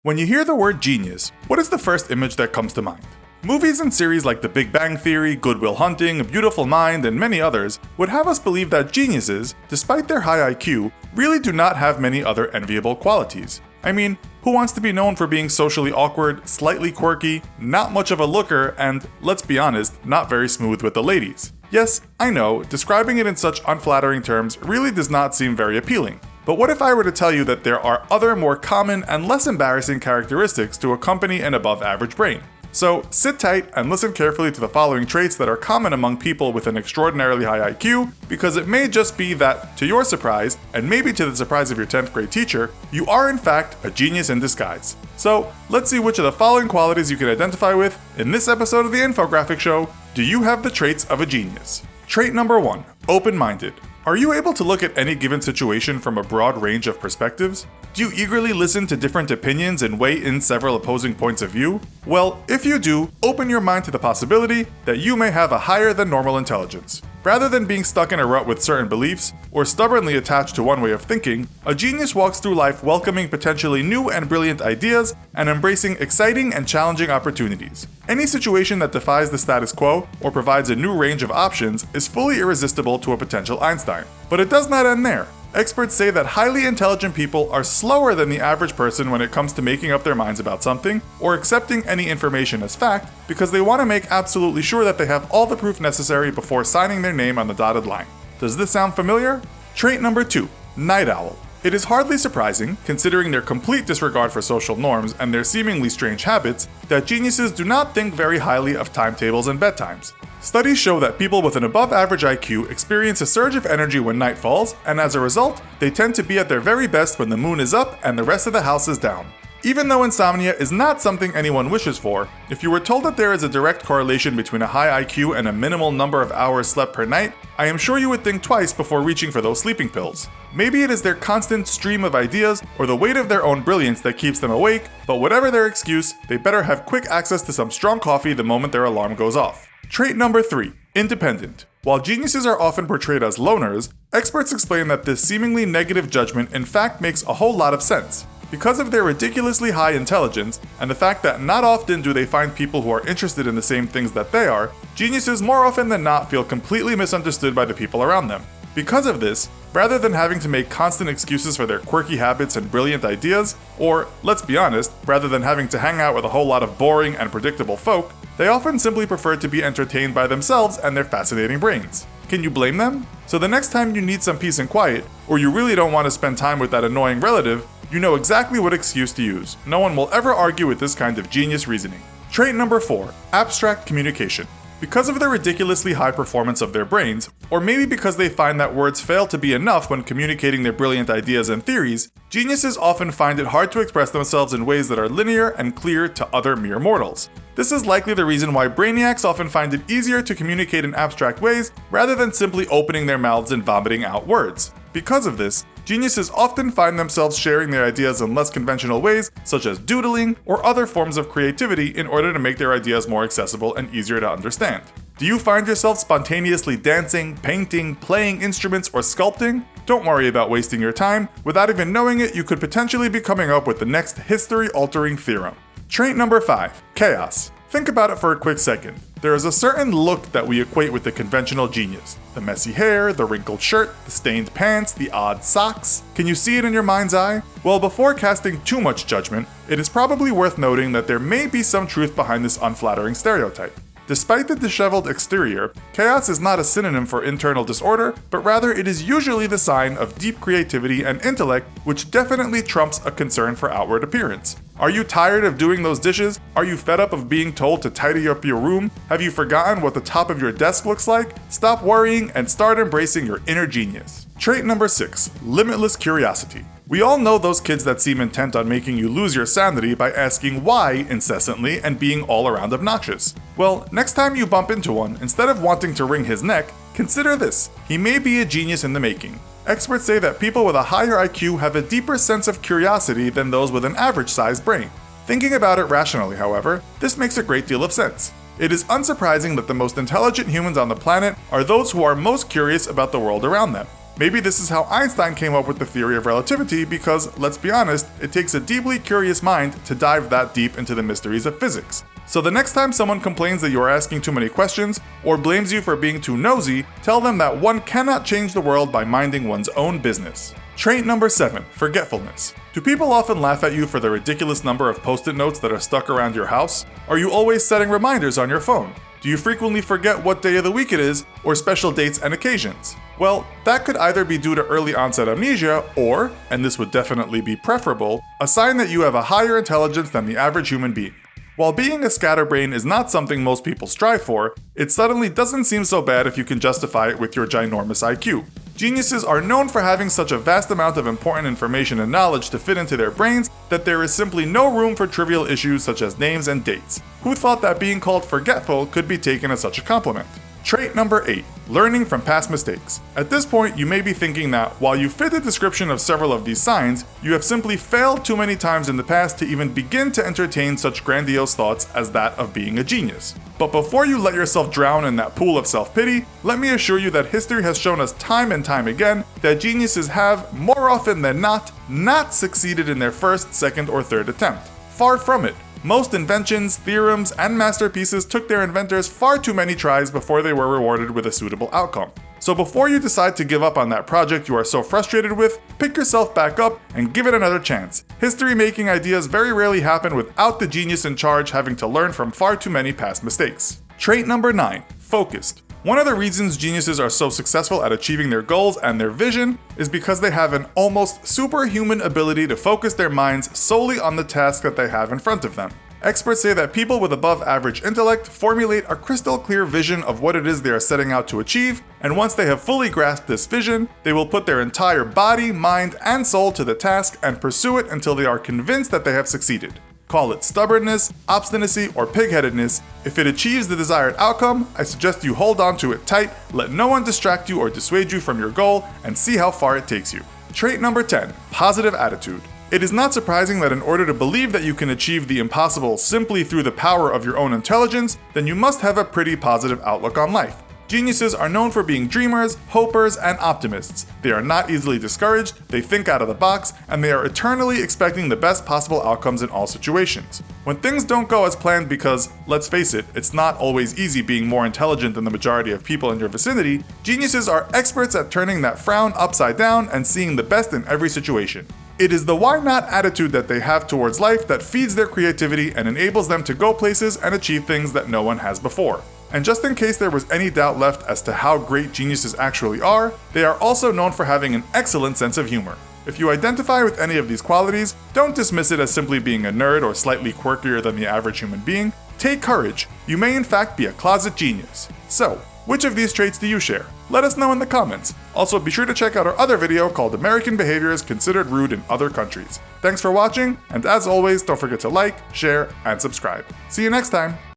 When you hear the word genius, what is the first image that comes to mind? Movies and series like The Big Bang Theory, Good Will Hunting, A Beautiful Mind, and many others would have us believe that geniuses, despite their high IQ, really do not have many other enviable qualities. I mean, who wants to be known for being socially awkward, slightly quirky, not much of a looker, and, let's be honest, not very smooth with the ladies? Yes, I know, describing it in such unflattering terms really does not seem very appealing. But what if I were to tell you that there are other more common and less embarrassing characteristics to accompany an above-average brain? So sit tight and listen carefully to the following traits that are common among people with an extraordinarily high IQ, because it may just be that, to your surprise, and maybe to the surprise of your 10th grade teacher, you are in fact a genius in disguise. So let's see which of the following qualities you can identify with in this episode of the Infographics Show. Do you have the traits of a genius? Trait number 1, open-minded. Are you able to look at any given situation from a broad range of perspectives? Do you eagerly listen to different opinions and weigh in several opposing points of view? Well, if you do, open your mind to the possibility that you may have a higher than normal intelligence. Rather than being stuck in a rut with certain beliefs, or stubbornly attached to one way of thinking, a genius walks through life welcoming potentially new and brilliant ideas and embracing exciting and challenging opportunities. Any situation that defies the status quo or provides a new range of options is fully irresistible to a potential Einstein. But it does not end there. Experts say that highly intelligent people are slower than the average person when it comes to making up their minds about something or accepting any information as fact because they want to make absolutely sure that they have all the proof necessary before signing their name on the dotted line. Does this sound familiar? Trait number 2, night owl. It is hardly surprising, considering their complete disregard for social norms and their seemingly strange habits, that geniuses do not think very highly of timetables and bedtimes. Studies show that people with an above-average IQ experience a surge of energy when night falls, and as a result, they tend to be at their very best when the moon is up and the rest of the house is down. Even though insomnia is not something anyone wishes for, if you were told that there is a direct correlation between a high IQ and a minimal number of hours slept per night, I am sure you would think twice before reaching for those sleeping pills. Maybe it is their constant stream of ideas or the weight of their own brilliance that keeps them awake, but whatever their excuse, they better have quick access to some strong coffee the moment their alarm goes off. Trait number 3, independent. While geniuses are often portrayed as loners, experts explain that this seemingly negative judgment in fact makes a whole lot of sense. Because of their ridiculously high intelligence, and the fact that not often do they find people who are interested in the same things that they are, geniuses more often than not feel completely misunderstood by the people around them. Because of this, rather than having to make constant excuses for their quirky habits and brilliant ideas, or, let's be honest, rather than having to hang out with a whole lot of boring and predictable folk, they often simply prefer to be entertained by themselves and their fascinating brains. Can you blame them? So the next time you need some peace and quiet, or you really don't want to spend time with that annoying relative, you know exactly what excuse to use. No one will ever argue with this kind of genius reasoning. Trait number 4, abstract communication. Because of the ridiculously high performance of their brains, or maybe because they find that words fail to be enough when communicating their brilliant ideas and theories, geniuses often find it hard to express themselves in ways that are linear and clear to other mere mortals. This is likely the reason why brainiacs often find it easier to communicate in abstract ways rather than simply opening their mouths and vomiting out words. Because of this, geniuses often find themselves sharing their ideas in less conventional ways, such as doodling or other forms of creativity, in order to make their ideas more accessible and easier to understand. Do you find yourself spontaneously dancing, painting, playing instruments, or sculpting? Don't worry about wasting your time. Without even knowing it, you could potentially be coming up with the next history-altering theorem. Trait number 5, chaos. Think about it for a quick second. There is a certain look that we equate with the conventional genius. The messy hair, the wrinkled shirt, the stained pants, the odd socks. Can you see it in your mind's eye? Well, before casting too much judgment, it is probably worth noting that there may be some truth behind this unflattering stereotype. Despite the disheveled exterior, chaos is not a synonym for internal disorder, but rather it is usually the sign of deep creativity and intellect, which definitely trumps a concern for outward appearance. Are you tired of doing those dishes? Are you fed up of being told to tidy up your room? Have you forgotten what the top of your desk looks like? Stop worrying and start embracing your inner genius. Trait number 6, limitless curiosity. We all know those kids that seem intent on making you lose your sanity by asking why incessantly and being all around obnoxious. Well, next time you bump into one, instead of wanting to wring his neck, consider this. He may be a genius in the making. Experts say that people with a higher IQ have a deeper sense of curiosity than those with an average-sized brain. Thinking about it rationally, however, this makes a great deal of sense. It is unsurprising that the most intelligent humans on the planet are those who are most curious about the world around them. Maybe this is how Einstein came up with the theory of relativity because, let's be honest, it takes a deeply curious mind to dive that deep into the mysteries of physics. So the next time someone complains that you are asking too many questions or blames you for being too nosy, tell them that one cannot change the world by minding one's own business. Trait number 7, forgetfulness. Do people often laugh at you for the ridiculous number of post-it notes that are stuck around your house? Are you always setting reminders on your phone? Do you frequently forget what day of the week it is or special dates and occasions? Well, that could either be due to early onset amnesia or, and this would definitely be preferable, a sign that you have a higher intelligence than the average human being. While being a scatterbrain is not something most people strive for, it suddenly doesn't seem so bad if you can justify it with your ginormous IQ. Geniuses are known for having such a vast amount of important information and knowledge to fit into their brains that there is simply no room for trivial issues such as names and dates. Who thought that being called forgetful could be taken as such a compliment? Trait number 8, learning from past mistakes. At this point, you may be thinking that while you fit the description of several of these signs, you have simply failed too many times in the past to even begin to entertain such grandiose thoughts as that of being a genius. But before you let yourself drown in that pool of self-pity, let me assure you that history has shown us time and time again that geniuses have, more often than not succeeded in their first, second, or third attempt. Far from it. Most inventions, theorems, and masterpieces took their inventors far too many tries before they were rewarded with a suitable outcome. So before you decide to give up on that project you are so frustrated with, pick yourself back up and give it another chance. History-making ideas very rarely happen without the genius in charge having to learn from far too many past mistakes. Trait number 9, focused. One of the reasons geniuses are so successful at achieving their goals and their vision is because they have an almost superhuman ability to focus their minds solely on the task that they have in front of them. Experts say that people with above average intellect formulate a crystal clear vision of what it is they are setting out to achieve, and once they have fully grasped this vision, they will put their entire body, mind, and soul to the task and pursue it until they are convinced that they have succeeded. Call it stubbornness, obstinacy, or pigheadedness. If it achieves the desired outcome, I suggest you hold on to it tight, let no one distract you or dissuade you from your goal, and see how far it takes you. Trait number 10, positive attitude. It is not surprising that in order to believe that you can achieve the impossible simply through the power of your own intelligence, then you must have a pretty positive outlook on life. Geniuses are known for being dreamers, hopers, and optimists. They are not easily discouraged, they think out of the box, and they are eternally expecting the best possible outcomes in all situations. When things don't go as planned because, let's face it, it's not always easy being more intelligent than the majority of people in your vicinity, geniuses are experts at turning that frown upside down and seeing the best in every situation. It is the why not attitude that they have towards life that feeds their creativity and enables them to go places and achieve things that no one has before. And just in case there was any doubt left as to how great geniuses actually are, they are also known for having an excellent sense of humor. If you identify with any of these qualities, don't dismiss it as simply being a nerd or slightly quirkier than the average human being. Take courage. You may in fact be a closet genius. So, which of these traits do you share? Let us know in the comments. Also, be sure to check out our other video called American Behaviors Considered Rude in Other Countries. Thanks for watching, and as always, don't forget to like, share, and subscribe. See you next time!